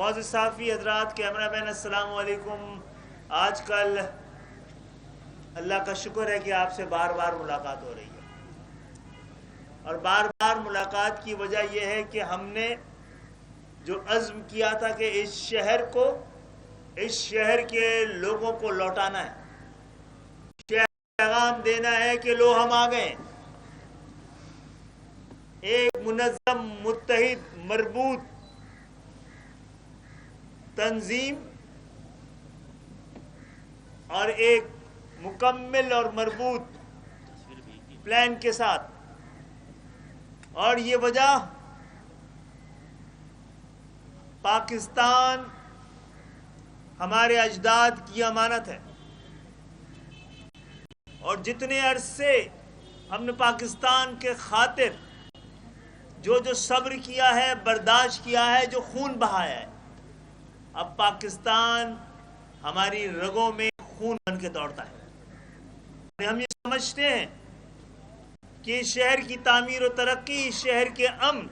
معزز صحافی حضرات، کیمرہ مین، السلام علیکم۔ آج کل اللہ کا شکر ہے کہ آپ سے بار بار ملاقات ہو رہی ہے، اور بار بار ملاقات کی وجہ یہ ہے کہ ہم نے جو عزم کیا تھا کہ اس شہر کے لوگوں کو لوٹانا ہے، شہر کو پیغام دینا ہے کہ لو ہم آ گئے، ایک منظم، متحد، مربوط تنظیم اور ایک مکمل اور مربوط پلان کے ساتھ۔ اور یہ وجہ پاکستان ہمارے اجداد کی امانت ہے، اور جتنے عرصے ہم نے پاکستان کے خاطر جو صبر کیا ہے، برداشت کیا ہے، جو خون بہایا ہے، اب پاکستان ہماری رگوں میں خون بن کے دوڑتا ہے۔ ہم یہ سمجھتے ہیں کہ شہر کی تعمیر و ترقی، شہر کے امن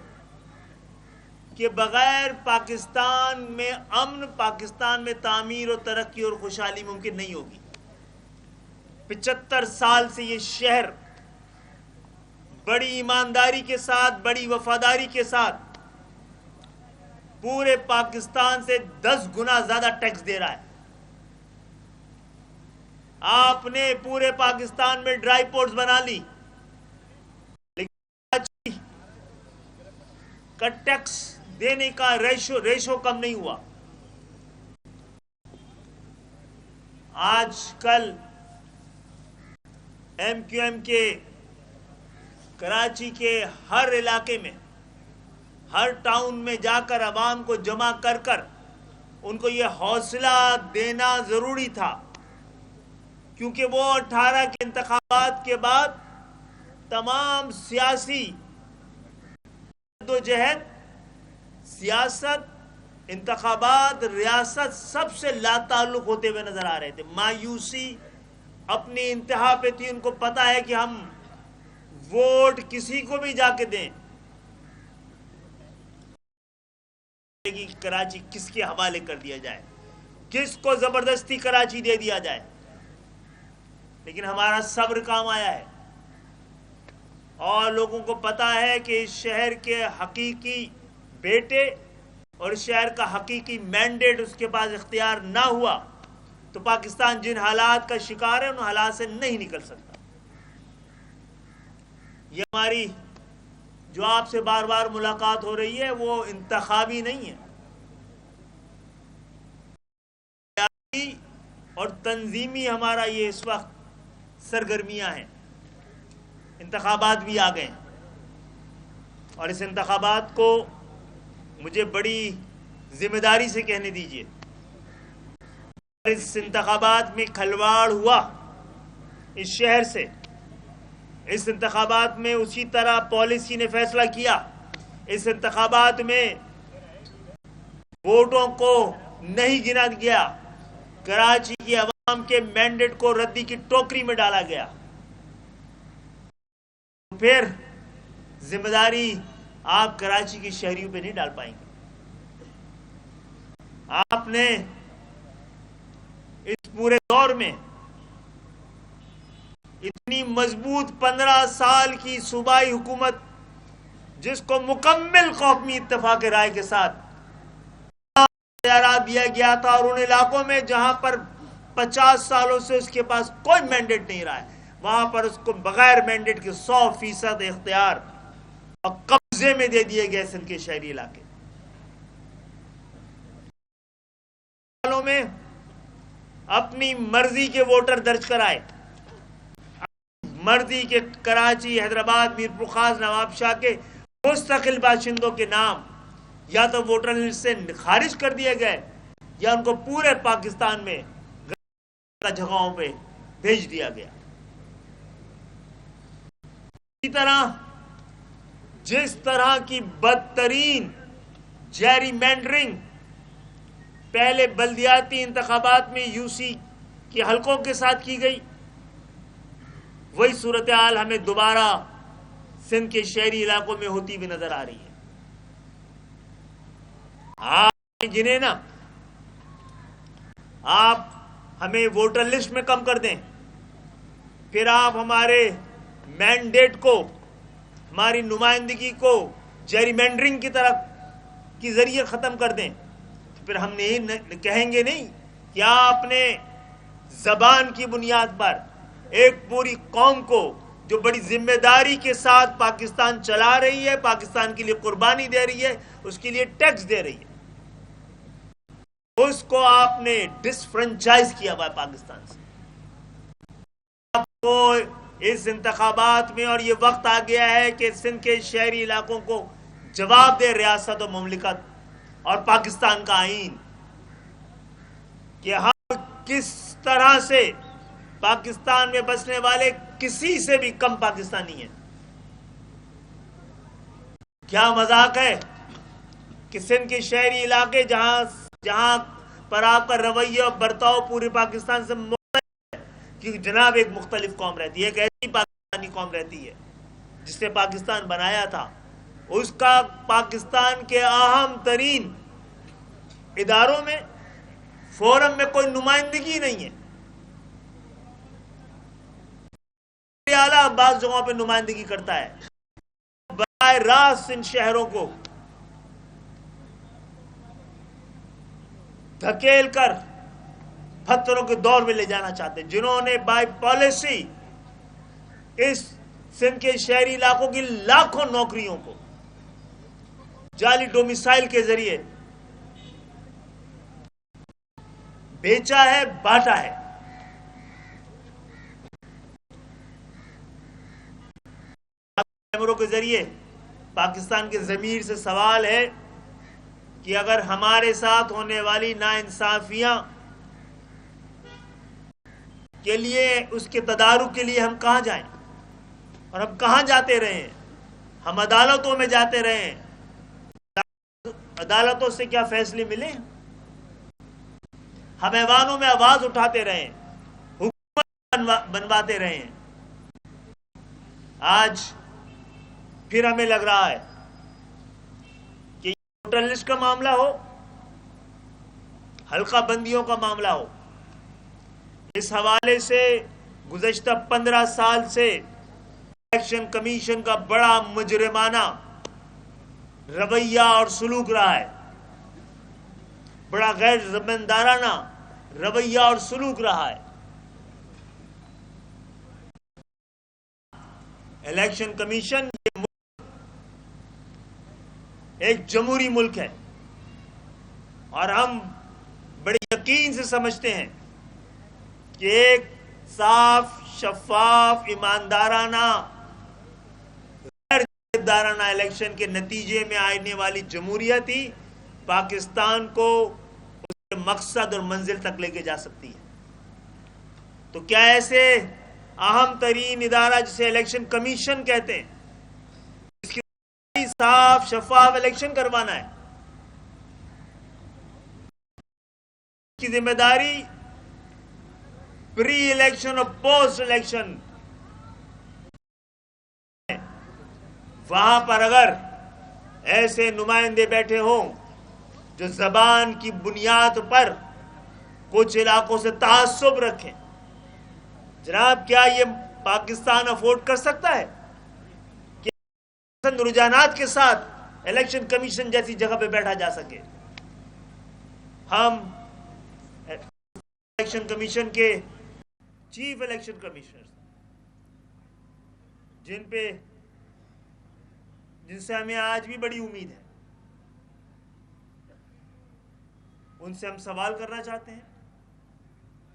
کے بغیر پاکستان میں امن، پاکستان میں تعمیر و ترقی اور خوشحالی ممکن نہیں ہوگی۔ 75 سال سے یہ شہر بڑی ایمانداری کے ساتھ، بڑی وفاداری کے ساتھ پورے پاکستان سے 10 گنا زیادہ ٹیکس دے رہا ہے۔ آپ نے پورے پاکستان میں ڈرائی پورٹس بنا لی، لیکن کراچی کا ٹیکس دینے کا ریشو کم نہیں ہوا۔ آج کل ایم کیو ایم کے کراچی کے ہر علاقے میں، ہر ٹاؤن میں جا کر عوام کو جمع کر کر ان کو یہ حوصلہ دینا ضروری تھا، کیونکہ وہ 18 کے انتخابات کے بعد تمام سیاسی جدوجہد، سیاست، انتخابات، ریاست سب سے لا تعلق ہوتے ہوئے نظر آ رہے تھے۔ مایوسی اپنی انتہا پہ تھی، ان کو پتا ہے کہ ہم ووٹ کسی کو بھی جا کے دیں، کراچی کس کے حوالے کر دیا جائے، کس کو زبردستی کراچی دے دیا جائے۔ لیکن ہمارا صبر کام آیا ہے، اور لوگوں کو پتا ہے کہ اس شہر کے حقیقی بیٹے اور شہر کا حقیقی مینڈیٹ اس کے پاس اختیار نہ ہوا تو پاکستان جن حالات کا شکار ہے ان حالات سے نہیں نکل سکتا۔ یہ ہماری جو آپ سے بار بار ملاقات ہو رہی ہے وہ انتخابی نہیں ہے، اور تنظیمی ہمارا یہ اس وقت سرگرمیاں ہیں۔ انتخابات بھی آ گئے ہیں، اور اس انتخابات کو مجھے بڑی ذمہ داری سے کہنے دیجیے، اس انتخابات میں کھلواڑ ہوا اس شہر سے، اس انتخابات میں اسی طرح پالیسی نے فیصلہ کیا، اس انتخابات میں ووٹوں کو نہیں گنا گیا، کراچی کی عوام کے مینڈیٹ کو ردی کی ٹوکری میں ڈالا گیا، پھر ذمہ داری آپ کراچی کے شہریوں پہ نہیں ڈال پائیں گے۔ آپ نے اس پورے دور میں اتنی مضبوط 15 سال کی صوبائی حکومت، جس کو مکمل قومی اتفاق رائے کے ساتھ اختیارات دیا گیا تھا، اور ان علاقوں میں جہاں پر 50 سالوں سے اس کے پاس کوئی مینڈیٹ نہیں رہا ہے، وہاں پر اس کو بغیر مینڈیٹ کے 100% اختیار اور قبضے میں دے دیے گئے سندھ کے شہری علاقے۔ سالوں میں اپنی مرضی کے ووٹر درج کرائے، مرضی کے کراچی، حیدرآباد، میرپور خاص، نواب شاہ کے مستقل باشندوں کے نام یا تو ووٹر لسٹ سے خارج کر دیے گئے، یا ان کو پورے پاکستان میں جگہوں پہ بھیج دیا گیا۔ اسی طرح جس طرح کی بدترین جیری مینڈرنگ پہلے بلدیاتی انتخابات میں یو سی کے حلقوں کے ساتھ کی گئی، وہی صورتحال ہمیں دوبارہ سندھ کے شہری علاقوں میں ہوتی بھی نظر آ رہی ہے۔ جنہیں نا آپ ہمیں ووٹر لسٹ میں کم کر دیں، پھر آپ ہمارے مینڈیٹ کو، ہماری نمائندگی کو جیری کی طرح کے ذریعے ختم کر دیں، تو پھر ہم نہیں کہیں گے نہیں کہ آپ نے زبان کی بنیاد پر ایک پوری قوم کو جو بڑی ذمہ داری کے ساتھ پاکستان چلا رہی ہے، پاکستان کے لیے قربانی دے رہی ہے، اس کے لیے ٹیکس دے رہی ہے، اس کو آپ نے ڈس فرنچائز کیا ہوا ہے پاکستان سے. آپ کو اس انتخابات میں، اور یہ وقت آ گیا ہے کہ سندھ کے شہری علاقوں کو جواب دے ریاست و مملکت اور پاکستان کا آئین، کہ ہم کس طرح سے پاکستان میں بسنے والے کسی سے بھی کم پاکستانی ہیں. کیا مذاق ہے کہ سندھ کے شہری علاقے جہاں پر آپ کا رویہ اور برتاؤ پورے پاکستان سے مختلف ہے، کہ جناب ایک مختلف قوم رہتی ہے، ایک ایسی پاکستانی قوم رہتی ہے جس نے پاکستان بنایا تھا، اس کا پاکستان کے اہم ترین اداروں میں، فورم میں کوئی نمائندگی نہیں ہے. اعلیٰ بعض جگہوں پہ نمائندگی کرتا ہے، براہ راست ان شہروں کو دھکیل کر پتھروں کے دور میں لے جانا چاہتے ہیں، جنہوں نے بائی پالیسی اس سندھ کے شہری علاقوں کی لاکھوں نوکریوں کو جعلی ڈومیسائل کے ذریعے بیچا ہے، بانٹا ہے. کیمروں کے ذریعے پاکستان کے ضمیر سے سوال ہے کہ اگر ہمارے ساتھ ہونے والی ناانصافیاں کے لیے، اس کے تدارک کے لیے ہم کہاں جائیں، اور ہم کہاں جاتے رہے ہیں؟ ہم عدالتوں میں جاتے رہے ہیں، عدالتوں سے کیا فیصلے ملے؟ ہم ایوانوں میں آواز اٹھاتے رہے ہیں، حکومت بنواتے رہے ہیں. آج پھر ہمیں لگ رہا ہے کہ ووٹر لسٹ کا معاملہ ہو، حلقہ بندیوں کا معاملہ ہو، اس حوالے سے گزشتہ 15 سال سے الیکشن کمیشن کا بڑا مجرمانہ رویہ اور سلوک رہا ہے، بڑا غیر ذمہ رویہ اور سلوک رہا ہے. الیکشن کمیشن یہ ایک جمہوری ملک ہے، اور ہم بڑے یقین سے سمجھتے ہیں کہ ایک صاف، شفاف، ایماندارانہ، غیر جانبدارانہ الیکشن کے نتیجے میں آنے والی جمہوریت ہی پاکستان کو اس کے مقصد اور منزل تک لے کے جا سکتی ہے. تو کیا ایسے اہم ترین ادارہ جسے الیکشن کمیشن کہتے ہیں، اس کی صاف شفاف الیکشن کروانا ہے، اس کی ذمہ داری پری الیکشن اور پوسٹ الیکشن، وہاں پر اگر ایسے نمائندے بیٹھے ہوں جو زبان کی بنیاد پر کچھ علاقوں سے تعصب رکھیں، جناب کیا یہ پاکستان افورڈ کر سکتا ہے کہ رجحانات کے ساتھ الیکشن کمیشن جیسی جگہ پہ بیٹھا جا سکے؟ ہم الیکشن کمیشن کے چیف الیکشن کمشنر، جن سے ہمیں آج بھی بڑی امید ہے، ان سے ہم سوال کرنا چاہتے ہیں،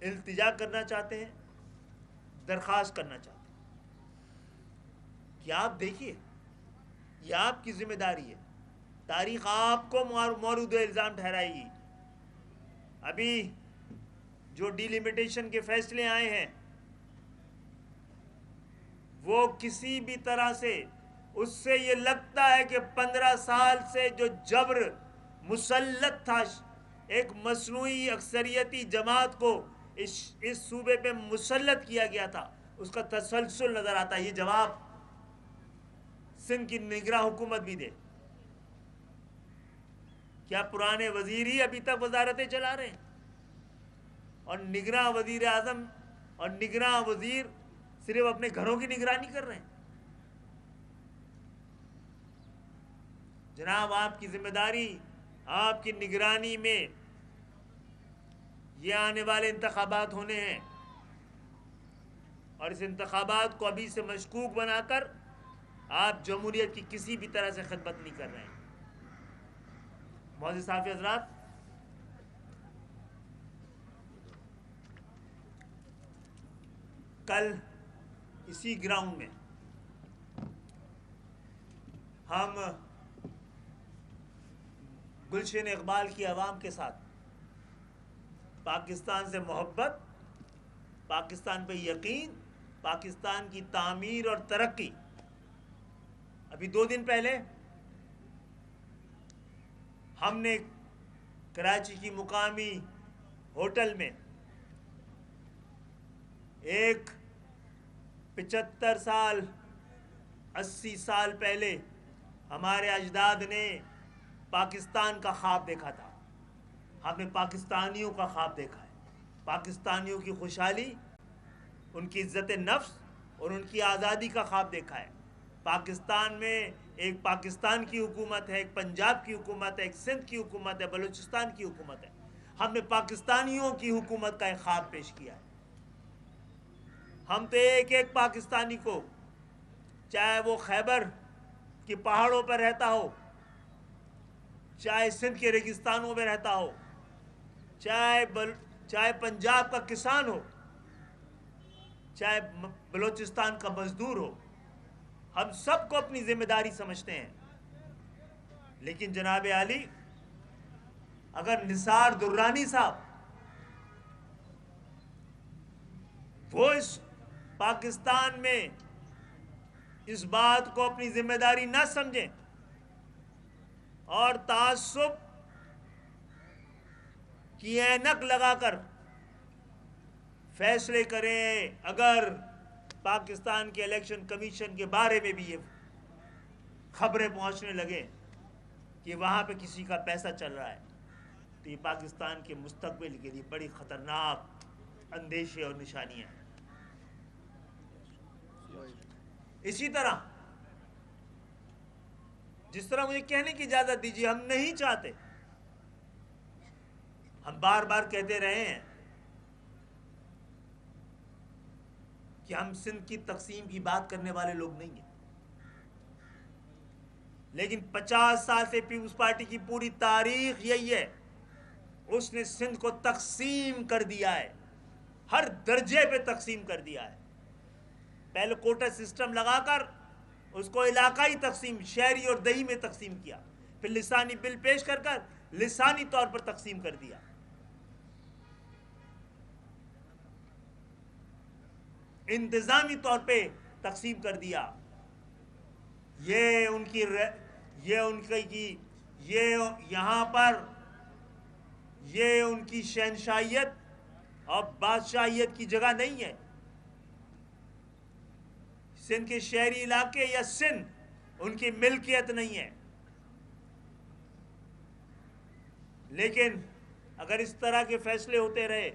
التجا کرنا چاہتے ہیں، درخواست کرنا چاہتے ہیں کہ آپ دیکھیے، یہ آپ کی ذمہ داری ہے، تاریخ آپ کو مورد الزام ٹھہرائے گی. ابھی جو ڈیلیمیٹیشن کے فیصلے آئے ہیں وہ کسی بھی طرح سے، اس سے یہ لگتا ہے کہ 15 سال سے جو جبر مسلط تھا، ایک مصنوعی اکثریتی جماعت کو اس صوبے پہ مسلط کیا گیا تھا، اس کا تسلسل نظر آتا ہے. یہ جواب سندھ کی نگراں حکومت بھی دے کیا پرانے وزیر ہی ابھی تک وزارتیں چلا رہے ہیں؟ اور نگراں وزیر اعظم اور نگراں وزیر صرف اپنے گھروں کی نگرانی کر رہے ہیں؟ جناب آپ کی ذمہ داری، آپ کی نگرانی میں یہ آنے والے انتخابات ہونے ہیں، اور اس انتخابات کو ابھی سے مشکوک بنا کر آپ جمہوریت کی کسی بھی طرح سے خدمت نہیں کر رہے ہیں۔ معزز صحافی حضرات، کل اسی گراؤنڈ میں ہم گلشن اقبال کی عوام کے ساتھ پاکستان سے محبت، پاکستان پہ یقین، پاکستان کی تعمیر اور ترقی، ابھی 2 دن پہلے ہم نے کراچی کی مقامی ہوٹل میں ایک 75 سال 80 سال پہلے ہمارے اجداد نے پاکستان کا خواب دیکھا تھا۔ ہم نے پاکستانیوں کا خواب دیکھا ہے، پاکستانیوں کی خوشحالی، ان کی عزت نفس اور ان کی آزادی کا خواب دیکھا ہے۔ پاکستان میں ایک پاکستان کی حکومت ہے، ایک پنجاب کی حکومت ہے، ایک سندھ کی حکومت ہے، بلوچستان کی حکومت ہے۔ ہم نے پاکستانیوں کی حکومت کا ایک خواب پیش کیا ہے۔ ہم تو ایک ایک پاکستانی کو، چاہے وہ خیبر کی پہاڑوں پر رہتا ہو، چاہے سندھ کے ریگستانوں میں رہتا ہو، چاہے پنجاب کا کسان ہو، چاہے بلوچستان کا مزدور ہو، ہم سب کو اپنی ذمہ داری سمجھتے ہیں۔ لیکن جناب عالی، اگر نثار درانی صاحب وہ اس پاکستان میں اس بات کو اپنی ذمہ داری نہ سمجھیں اور تعصب کی اینک لگا کر فیصلے کریں، اگر پاکستان کے الیکشن کمیشن کے بارے میں بھی یہ خبریں پہنچنے لگیں کہ وہاں پہ کسی کا پیسہ چل رہا ہے، تو یہ پاکستان کے مستقبل کے لیے بڑی خطرناک اندیشے اور نشانیاں ہیں۔ اسی طرح جس طرح مجھے کہنے کی اجازت دیجیے، ہم نہیں چاہتے، ہم بار بار کہتے رہے ہیں کہ ہم سندھ کی تقسیم کی بات کرنے والے لوگ نہیں ہیں، لیکن 50 سال سے پیپلز پارٹی کی پوری تاریخ یہی ہے، اس نے سندھ کو تقسیم کر دیا ہے، ہر درجے پہ تقسیم کر دیا ہے۔ پہلے کوٹا سسٹم لگا کر اس کو علاقائی تقسیم، شہری اور دیہی میں تقسیم کیا، پھر لسانی بل پیش کر لسانی طور پر تقسیم کر دیا۔ انتظامی طور پہ تقسیم کر دیا۔ یہاں پر یہ ان کی شہنشاہیت اور بادشاہیت کی جگہ نہیں ہے۔ سندھ کے شہری علاقے یا سندھ ان کی ملکیت نہیں ہے۔ لیکن اگر اس طرح کے فیصلے ہوتے رہے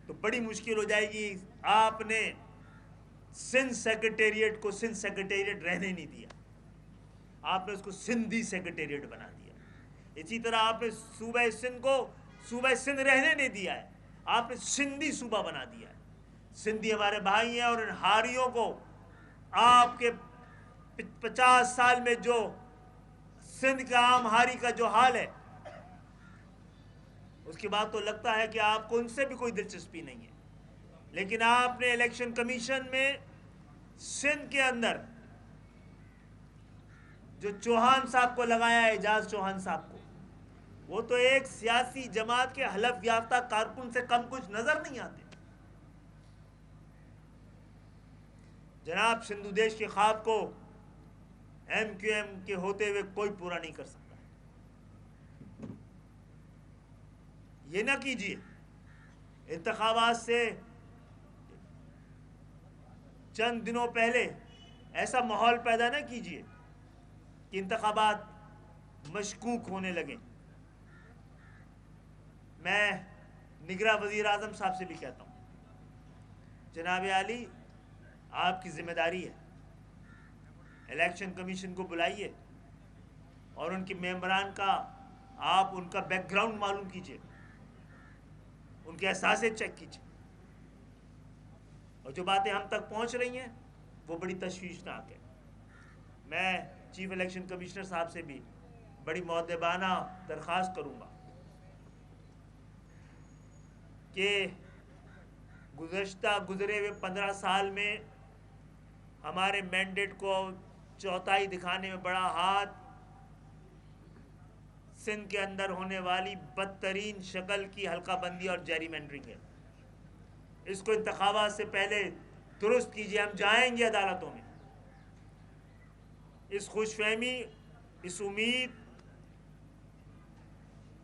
تو بڑی مشکل ہو جائے گی۔ آپ نے سندھ سیکریٹریٹ کو سندھ سیکریٹریٹ رہنے نہیں دیا، آپ نے اس کو سندھی سیکریٹریٹ بنا دیا۔ اسی طرح آپ نے صوبہ سندھ کو صوبہ سندھ رہنے نہیں دیا ہے، آپ نے سندھی صوبہ بنا دیا ہے۔ سندھی ہمارے بھائی ہیں، اور ان ہاریوں کو آپ کے 50 سال میں جو سندھ کا عام ہاری کا جو حال ہے، اس کے بعد تو لگتا ہے کہ آپ کو ان سے بھی کوئی دلچسپی نہیں ہے۔ لیکن آپ نے الیکشن کمیشن میں سندھ کے اندر جو چوہان صاحب کو لگایا ہے، اعجاز چوہان صاحب کو، وہ تو ایک سیاسی جماعت کے حلف یافتہ کارکن سے کم کچھ نظر نہیں آتے۔ جناب، سندھو دیش کے خواب کو ایم کیو ایم کے ہوتے ہوئے کوئی پورا نہیں کر سکتا۔ یہ نہ کیجیے، انتخابات سے چند دنوں پہلے ایسا ماحول پیدا نہ کیجیے کہ انتخابات مشکوک ہونے لگیں۔ میں نگراں وزیر اعظم صاحب سے بھی کہتا ہوں، جناب عالی آپ کی ذمہ داری ہے، الیکشن کمیشن کو بلائیے اور ان کے ممبران کا آپ ان کا بیک گراؤنڈ معلوم کیجئے، ان کے احساسے چیک کیجئے، اور جو باتیں ہم تک پہنچ رہی ہیں وہ بڑی تشویشناک ہے۔ میں چیف الیکشن کمشنر صاحب سے بھی بڑی مؤدبانہ درخواست کروں گا کہ گزرے ہوئے 15 سال میں ہمارے مینڈیٹ کو چوتھائی دکھانے میں بڑا ہاتھ سندھ کے اندر ہونے والی بدترین شکل کی حلقہ بندی اور جیری مینڈرنگ ہے۔ اس کو انتخابات سے پہلے درست کیجیے، ہم جائیں گے عدالتوں میں، اس خوش فہمی، اس امید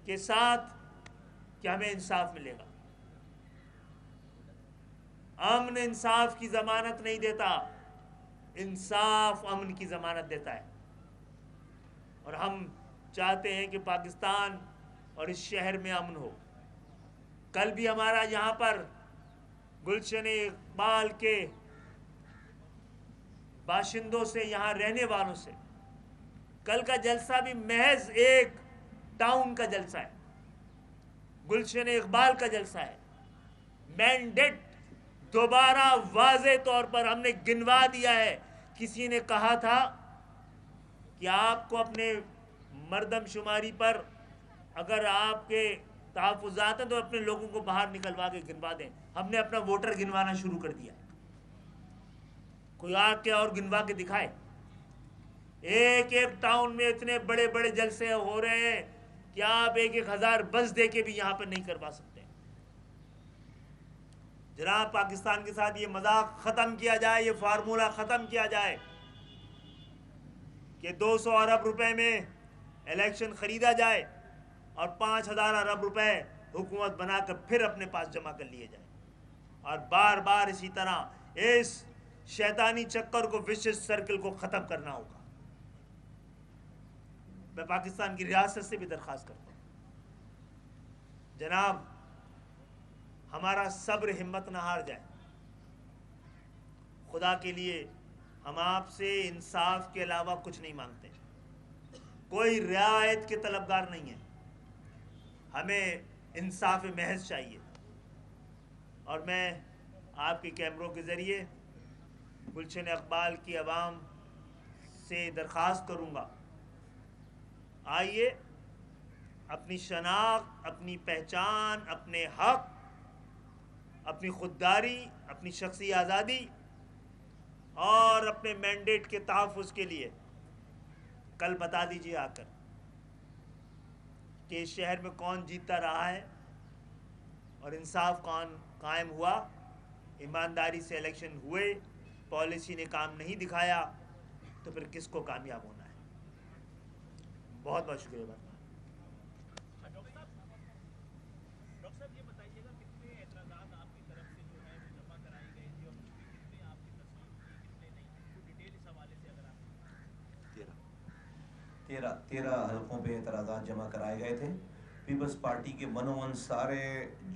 کے ساتھ کہ ہمیں انصاف ملے گا۔ امن انصاف کی ضمانت نہیں دیتا، انصاف امن کی ضمانت دیتا ہے، اور ہم چاہتے ہیں کہ پاکستان اور اس شہر میں امن ہو۔ کل بھی ہمارا یہاں پر گلشن اقبال کے باشندوں سے، یہاں رہنے والوں سے، کل کا جلسہ بھی محض ایک ٹاؤن کا جلسہ ہے، گلشن اقبال کا جلسہ ہے۔ مینڈیٹ دوبارہ واضح طور پر ہم نے گنوا دیا ہے۔ کسی نے کہا تھا کہ آپ کو اپنے مردم شماری پر اگر آپ کے تحفظات ہیں تو اپنے لوگوں کو باہر نکلوا کے گنوا دیں۔ ہم نے اپنا ووٹر گنوانا شروع کر دیا ہے، کوئی آ کے اور گنوا کے دکھائے۔ ایک ایک ٹاؤن میں اتنے بڑے بڑے جلسے ہو رہے ہیں کہ آپ 1,000 بس دے کے بھی یہاں پر نہیں کروا سکتے۔ جناب، پاکستان کے ساتھ یہ مذاق ختم کیا جائے، یہ فارمولہ ختم کیا جائے کہ 200 ارب روپے میں الیکشن خریدا جائے اور 5,000 ارب روپے حکومت بنا کر پھر اپنے پاس جمع کر لیے جائیں، اور بار بار اسی طرح اس شیطانی چکر کو، وشس سرکل کو ختم کرنا ہوگا۔ میں پاکستان کی ریاست سے بھی درخواست کرتا ہوں، جناب ہمارا صبر ہمت نہ ہار جائے۔ خدا کے لیے ہم آپ سے انصاف کے علاوہ کچھ نہیں مانگتے، کوئی رعایت کے طلبگار نہیں ہے، ہمیں انصاف محض چاہیے۔ اور میں آپ کے کیمروں کے ذریعے گلشن اقبال کی عوام سے درخواست کروں گا، آئیے اپنی شناخت، اپنی پہچان، اپنے حق، اپنی خودداری، اپنی شخصی آزادی اور اپنے مینڈیٹ کے تحفظ کے لیے کل بتا دیجیے آ کر کہ اس شہر میں کون جیتتا رہا ہے اور انصاف کون قائم ہوا، ایمانداری سے الیکشن ہوئے، پالیسی نے کام نہیں دکھایا تو پھر کس کو کامیاب ہونا ہے۔ بہت بہت شکریہ۔ ڈاکٹر صاحب یہ بتائیے گا کتنے اعتراضات آپ کی طرف سے جو ہے وہ جمع کرائی گئی تھی اور کتنے آپ کی تصویر کی، کتنے نہیں، تو ڈیٹیل اس حوالے سے اگر آپ 13 حلقوں پہ اعتراضات جمع کرائے گئے تھے۔ پیپلز پارٹی کے 101 سارے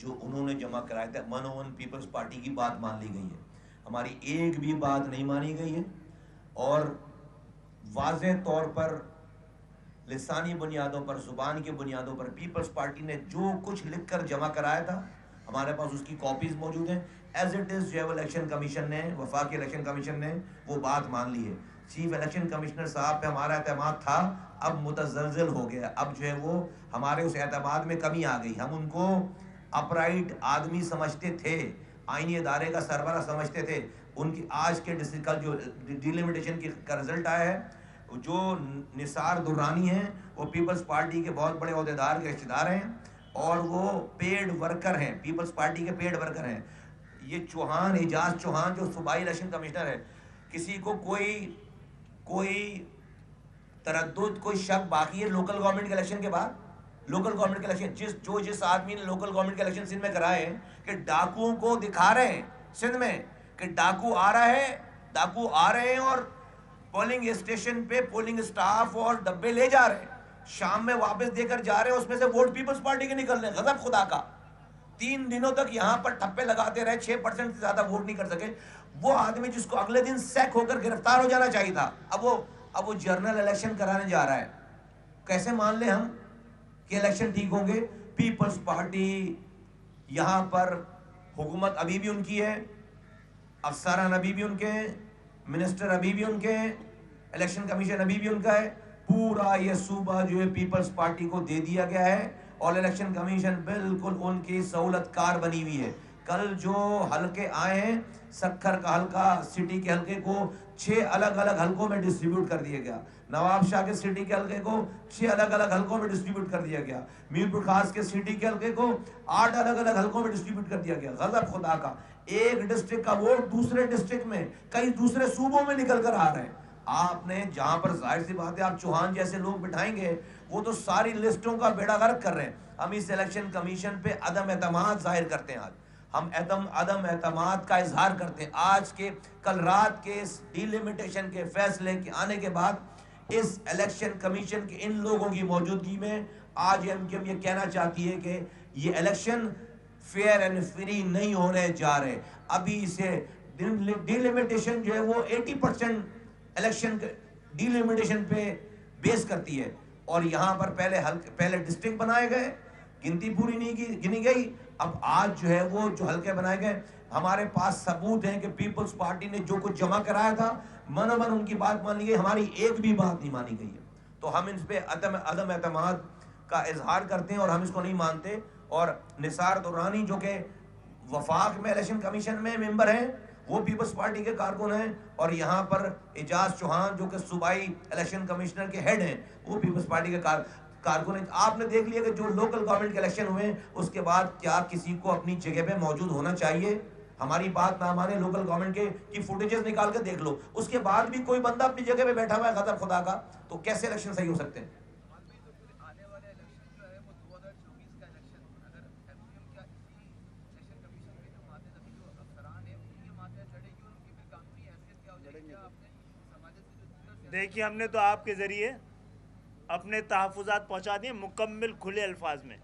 جو انہوں نے جمع کرائے تھے، 101 پیپلز پارٹی کی بات مان لی گئی ہے، ہماری ایک بھی بات نہیں مانی گئی ہے، اور واضح طور پر لسانی بنیادوں پر، زبان کی بنیادوں پر پیپلز پارٹی نے جو کچھ لکھ کر جمع کرایا تھا، ہمارے پاس اس کی کاپیز موجود ہیں۔ ایز اٹ از جو ہے الیکشن کمیشن نے، وفاقی الیکشن کمیشن نے وہ بات مان لی ہے۔ چیف الیکشن کمشنر صاحب پہ ہمارا اعتماد تھا، اب متزلزل ہو گیا، اب جو ہے وہ ہمارے اس اعتماد میں کمی آ گئی۔ ہم ان کو اپرائٹ آدمی سمجھتے تھے، آئینی ادارے کا سربراہ سمجھتے تھے، ان کی آج کے کل جو ڈیلیمیٹیشن کا رزلٹ آیا ہے، جو نثار درانی ہیں وہ پیپلز پارٹی کے بہت بڑے عہدیدار کے رشتہ دار ہیں، اور وہ پیڈ ورکر ہیں، پیپلز پارٹی کے پیڈ ورکر ہیں۔ یہ چوہان، اعجاز چوہان جو صوبائی الیکشن کمشنر ہے، کسی کو کوئی تردد، کوئی شک باقی ہے لوکل گورنمنٹ کے الیکشن کے بعد؟ لوکل گورنمنٹ کے الیکشن جس آدمی نے لوکل گورنمنٹ کے الیکشن سندھ میں کرائے ہیں کہ ڈاکوؤں کو دکھا رہے ہیں سندھ میں کہ ڈاکو آ رہے ہیں اور پولنگ اسٹیشن پہ پولنگ اسٹاف اور ڈبے لے جا رہے ہیں، شام میں واپس دے کر جا رہے ہیں، اس میں سے ووٹ پیپلز پارٹی کے نکل رہے ہیں. غضب خدا کا. 3 دنوں تک یہاں پر ٹھپے لگاتے رہے، 6% سے زیادہ ووٹ نہیں کر سکے. وہ آدمی جس کو اگلے دن سیک ہو کر گرفتار ہو جانا چاہیے تھا، اب وہ جنرل الیکشن کرانے جا رہا ہے. کیسے مان لیں ہم کہ الیکشن ٹھیک ہوں گے؟ پیپلز پارٹی یہاں پر حکومت ابھی بھی ان کی ہے، افسران ابھی بھی ان کے ہیں، منسٹر ابھی بھی ان کے ہیں، الیکشن کمیشن ابھی بھی ان کا ہے. پورا یہ صوبہ جو ہے پیپلز پارٹی کو دے دیا گیا ہے، اور الیکشن کمیشن بالکل ان کی سہولت کار بنی ہوئی ہے. کل جو حلقے آئے ہیں، سکھر کا حلقہ سٹی کے حلقے کو 6 الگ الگ حلقوں میں ڈسٹریبیوٹ کر دیا گیا. نواب شاہ کے سٹی کے حلقے کو 6 الگ الگ حلقوں میں ڈسٹریبیوٹ کر دیا گیا. میرپور خاص کے سٹی کے حلقے کو 8 الگ الگ حلقوں میں ڈسٹریبیوٹ کر دیا گیا. غضب خدا کا. ایک ڈسٹرکٹ کا ووٹ دوسرے ڈسٹرکٹ میں، کئی دوسرے صوبوں میں نکل کر آ رہے ہیں. آپ نے جہاں پر ظاہر سی بات ہے آپ چوہان جیسے لوگ بٹھائیں گے، وہ تو ساری لسٹوں کا بیڑا غرق کر رہے ہیں. ہم اس الیکشن کمیشن پہ عدم اعتماد ظاہر کرتے ہیں. آج ہم عدم اعتماد کا اظہار کرتے ہیں. آج کے کل رات کے اس ڈیلیمیٹیشن کے فیصلے کے آنے کے بعد اس الیکشن کمیشن کے ان لوگوں کی موجودگی میں آج ایم کیو ایم یہ کہنا چاہتی ہے کہ یہ الیکشن فیئر اینڈ فری نہیں ہونے جا رہے. ابھی اسے ڈیلیمیٹیشن جو ہے وہ 80% الیکشن ڈیلیمیٹیشن پہ بیس کرتی ہے، اور یہاں پر پہلے ڈسٹرکٹ بنائے گئے، گنتی پوری نہیں گنی گئی. اب آج جو ہے وہ جو حلقے بنائے گئے، ہمارے پاس ثبوت ہیں کہ پیپلز پارٹی نے جو کچھ جمع کرایا تھا من ان کی بات مان لی گئی، ہماری ایک بھی بات نہیں مانی گئی ہے. تو ہم اس پہ عدم اعتماد کا اظہار کرتے ہیں اور ہم اس کو نہیں مانتے. اور نثار دورانی جو کہ وفاق میں الیکشن کمیشن میں ممبر ہیں، وہ پیپلز پارٹی کے کارکن ہیں، اور یہاں پر اعجاز چوہان جو کہ صوبائی الیکشن کمشنر کے ہیڈ ہیں، وہ پیپلز پارٹی کے کارکن ہیں. آپ نے دیکھ لیا کہ جو لوکل گورنمنٹ کے الیکشن ہوئے اس کے بعد کیا کسی کو اپنی جگہ پہ موجود ہونا چاہیے؟ ہماری بات نہ مانے، لوکل گورنمنٹ کی فوٹیجز نکال کے دیکھ لو، اس کے بعد بھی کوئی بندہ اپنی جگہ پہ بیٹھا ہوا ہے غضب خدا کا، تو کیسے الیکشن صحیح ہو سکتے ہیں؟ آنے والے الیکشن جو ہے وہ 2024 کا الیکشن، اگر ایم کیو ایم کا اسی الیکشن کمیشن کے جو ماتحت ابھی جو افسران ہیں ان کے ماتحت لڑے گی، اور ان کی پھر قانونی حیثیت کیا ہو جائے گی؟ کیا آپ نے سماجت سے جو دیکھیے، ہم نے تو آپ کے ذریعے اپنے تحفظات پہنچا دیے مکمل کھلے الفاظ میں.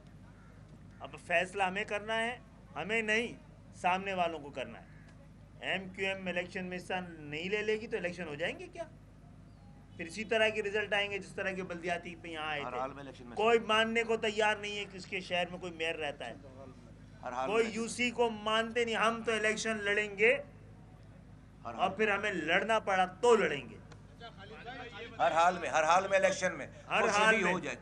اب فیصلہ ہمیں کرنا ہے، ہمیں نہیں، سامنے والوں کو کرنا ہے. ایم کیو ایم الیکشن میں حصہ نہیں لے گی تو الیکشن ہو جائیں گے کیا؟ پھر اسی طرح کے رزلٹ آئیں گے جس طرح کے بلدیاتی پہ یہاں آئے تھے. کوئی ماننے کو تیار نہیں ہے کہ اس کے شہر میں کوئی میئر رہتا ہے، کوئی یو سی کو مانتے نہیں. ہم تو الیکشن لڑیں گے، اور پھر ہمیں لڑنا پڑا تو لڑیں گے. ہر حال میں الیکشن میں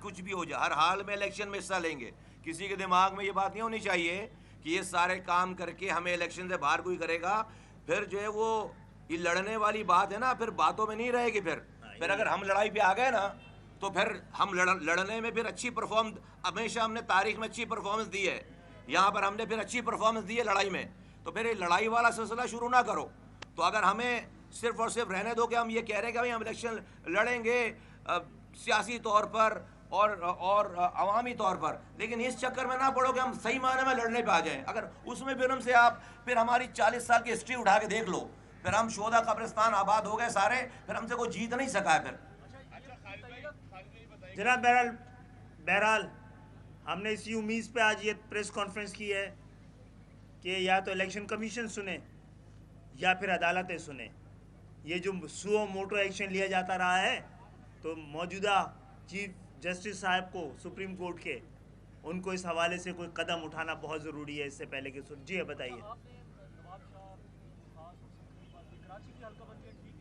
کچھ بھی ہو جائے ہر حال میں الیکشن میں حصہ لیں گے. کسی کے دماغ میں یہ بات نہیں ہونی چاہیے کہ یہ سارے کام کر کے ہمیں الیکشن سے باہر کوئی کرے گا. پھر جو ہے وہ یہ لڑنے والی بات ہے نا، پھر باتوں میں نہیں رہے گی. پھر اگر ہم لڑائی پہ آ گئے نا تو پھر ہم لڑنے میں پھر اچھی ہمیشہ ہم نے تاریخ میں اچھی پرفارمنس دی ہے. یہاں پر ہم نے پھر اچھی پرفارمنس دی ہے لڑائی میں، تو پھر یہ لڑائی والا سلسلہ شروع نہ کرو. تو اگر ہمیں صرف اور صرف رہنے دو کہ ہم یہ کہہ رہے ہیں کہ بھائی ہم الیکشن لڑیں گے سیاسی طور پر اور عوامی طور پر، لیکن اس چکر میں نہ پڑو کہ ہم صحیح معنی میں لڑنے پہ آ جائیں. اگر اس میں پھر ہم سے آپ پھر ہماری 40 سال کی ہسٹری اٹھا کے دیکھ لو، پھر ہم شہداء قبرستان آباد ہو گئے سارے، پھر ہم سے کوئی جیت نہیں سکا ہے. پھر جناب بہرحال ہم نے اسی امید پہ آج یہ پریس کانفرنس کی ہے کہ یا تو الیکشن کمیشن سنے یا پھر عدالتیں سنیں. یہ جو سو موٹو ایکشن لیا جاتا رہا ہے، تو موجودہ چیف جسٹس صاحب کو سپریم کورٹ کے، ان کو اس حوالے سے کوئی قدم اٹھانا بہت ضروری ہے اس سے پہلے کہ جی بتائیے.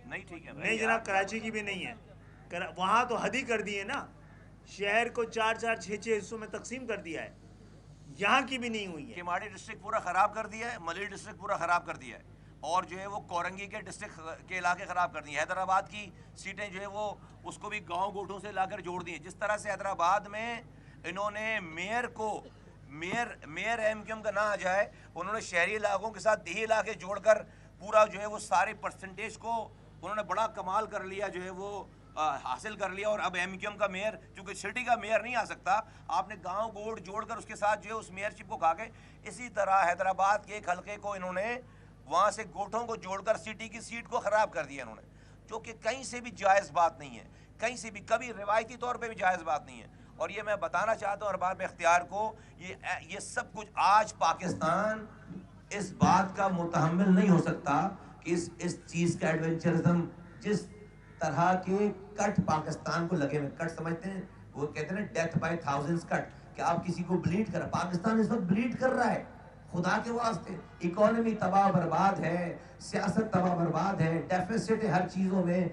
نہیں جناب، کراچی کی بھی نہیں ہے. وہاں تو حد ہی کر دی ہے نا، شہر کو 4 6 حصوں میں تقسیم کر دیا ہے. یہاں کی بھی نہیں ہوئی ہے. کیماڑی ڈسٹرکٹ پورا خراب کر دیا ہے، ملیل ڈسٹرکٹ پورا خراب کر دیا ہے، اور جو ہے وہ کورنگی کے ڈسٹرکٹ کے علاقے خراب کر دی. حیدرآباد کی سیٹیں جو ہے وہ اس کو بھی گاؤں گوٹھوں سے لا کر جوڑ دی ہیں. جس طرح سے حیدرآباد میں انہوں نے میئر ایم کیو ایم کا نہ آ جائے، انہوں نے شہری علاقوں کے ساتھ دیہی علاقے جوڑ کر پورا جو ہے وہ سارے پرسنٹیج کو انہوں نے بڑا کمال کر لیا، جو ہے وہ حاصل کر لیا. اور اب ایم کیو ایم کا میئر، چونکہ سٹی کا میئر نہیں آ سکتا، آپ نے گاؤں گوڑ جوڑ کر اس کے ساتھ جو ہے اس میئرشپ کو کھا کے، اسی طرح حیدرآباد کے ایک حلقے کو انہوں نے وہاں سے گوٹھوں کو جوڑ کر سٹی کی سیٹ کو خراب کر دیا انہوں نے، جو کہ کہیں سے بھی جائز بات نہیں ہے. کہیں سے بھی کبھی روایتی طور پہ بھی جائز بات نہیں ہے. اور یہ میں بتانا چاہتا ہوں ارباب اختیار کو، یہ سب کچھ آج پاکستان اس بات کا متحمل نہیں ہو سکتا کہ اس چیز کا ایڈونچرزم، جس طرح کے کٹ پاکستان کو لگے ہوئے، کٹ سمجھتے ہیں، وہ کہتے ہیں ڈیتھ بائی تھاؤزنڈز کٹ، کہ آپ کسی کو بلیڈ کر، پاکستان اس وقت بلیڈ کر رہا ہے. خدا کے واسطے اکانومی تباہ برباد ہے، سیاست تباہ برباد ہے، ڈیفیسٹ ہے ہر چیزوں میں،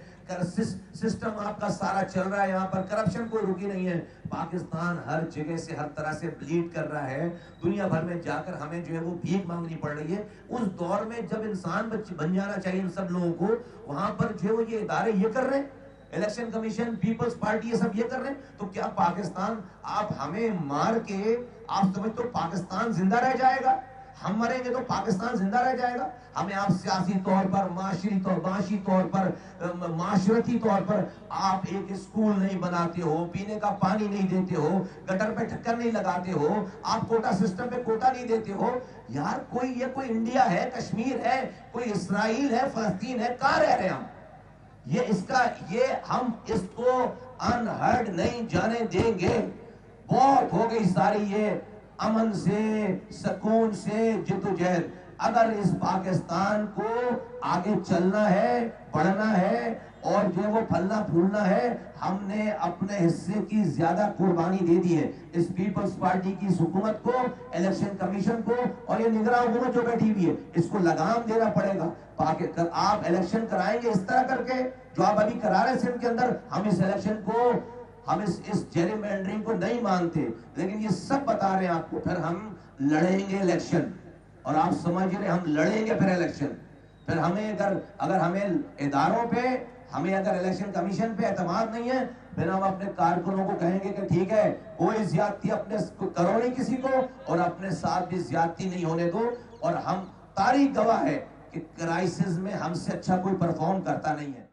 سسٹم آپ کا سارا چل رہا ہے، یہاں پر کرپشن کوئی رکی نہیں ہے. پاکستان ہر جگہ سے ہر طرح سے بلیڈ کر رہا ہے. دنیا بھر میں جا کر ہمیں جو ہے وہ بھیک مانگنی پڑ رہی ہے. اس دور میں جب انسان بن جانا چاہیے ان سب لوگوں کو، وہاں پر جو ہے وہ یہ ادارے یہ کر رہے ہیں، الیکشن کمیشن، پیپلز پارٹی، یہ سب یہ کر رہے ہیں. تو کیا پاکستان، آپ ہمیں مار کے آپ سمجھتے ہو پاکستان زندہ رہ جائے گا؟ ہم مریں گے تو پاکستان زندہ رہ جائے گا؟ ہمیں آپ سیاسی طور پر، معاشی طور پر، معاشرتی طور پر آپ ایک اسکول نہیں بناتے ہو، پینے کا پانی نہیں دیتے ہو، گٹر پہ ڈھکن نہیں لگاتے ہو، آپ کوٹا سسٹم پہ کوٹا نہیں دیتے ہو. یار یہ کوئی انڈیا ہے، کشمیر ہے، کوئی اسرائیل ہے، فلسطین ہے، کہاں رہ رہے ہم؟ ہم اس کو انہرڈ نہیں جانے دیں گے. بہت ہو گئی ساری یہ امن سے، سکون سے جدوجہد. اگر اس پاکستان کو آگے چلنا ہے، بڑھنا ہے اور جو وہ پھلنا پھولنا ہے، ہم نے اپنے حصے کی زیادہ قربانی دے دی ہے. اس پیپلز پارٹی کی حکومت کو، الیکشن کمیشن کو اور یہ نگراں حکومت جو بیٹھی ہوئی ہے، اس کو لگام دینا پڑے گا. آپ الیکشن کرائیں گے اس طرح کر کے جو آپ ابھی کرا رہے ہیں سندھ کے اندر، ہم اس الیکشن کو، ہم اس جیرم اینڈرنگ کو نہیں مانتے، لیکن یہ سب بتا رہے ہیں آپ کو. پھر ہم لڑیں گے الیکشن، اور آپ سمجھ رہے ہم لڑیں گے پھر الیکشن. پھر ہمیں اگر ہمیں اداروں پہ، ہمیں اگر الیکشن کمیشن پہ اعتماد نہیں ہے، پھر ہم اپنے کارکنوں کو کہیں گے کہ ٹھیک ہے، کوئی زیادتی اپنے کرو نہیں کسی کو، اور اپنے ساتھ بھی زیادتی نہیں ہونے دو. اور ہم تاریخ گواہ ہے کہ کرائسس میں ہم سے اچھا کوئی پرفارم کرتا نہیں ہے.